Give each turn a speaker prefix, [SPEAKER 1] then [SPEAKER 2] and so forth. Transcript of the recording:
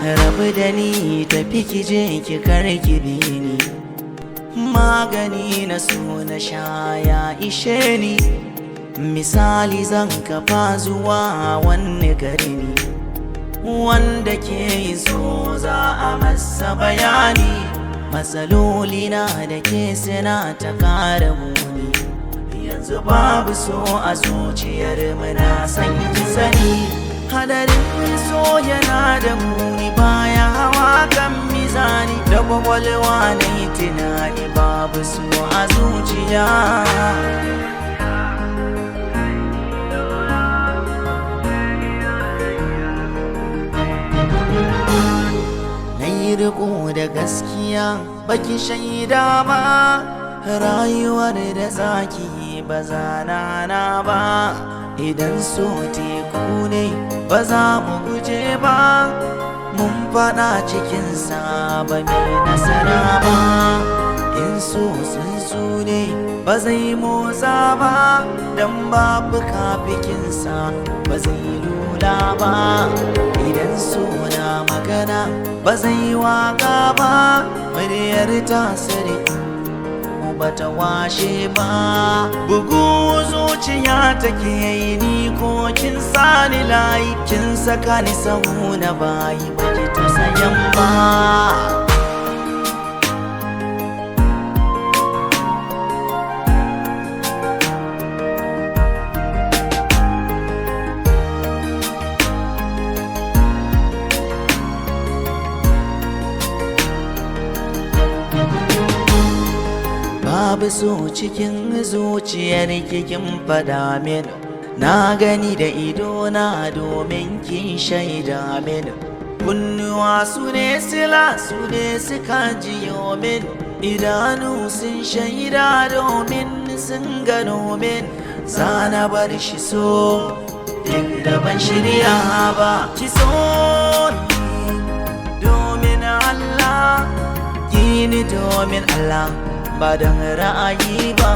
[SPEAKER 1] rabu da ni tafi ki je ki karki bi ni, magani na so na sha ya ishe ni. Misali zan kafa zuwa wani gari ne, wanda ke so za a masa bayani. Matsaloli na da ke suna ta kara muni, yanzu babu so a zuciyar muna san ki sani. Hadarin so yana da muni, baya hawa kan mizani. Da kwakwalwa na yi tunani, babu so a zuciya. Riko da gaskiya baki shaida ba, rayuwar da zaki ba zana ba. Idan so teku ne ba za mu guje ba, mun fada cikinsa ba mai nasara ba. In so tsuntsu ne ba zai motsa ba, dan babu kafikinsa ba zai lula ba. Idan so na magana ba zai waka ba, muryar tasiri ba ta washe ba. Bugu zuciya take yi ni ko kin sani layi, kin saka ni sahu na bayi baki tausayin ba. Babu so cikin zuciyar kin fada min, na gani da idona domin kin shaida min. Kunnuwa su ne sila, su ne suka jiyo min, idanu sun shaida domin sun gano min. Zana bar shi so duk da ban shirya ba. Ki so ni domin Allah, ki ni domin Allah, ba don ra'ayi ba.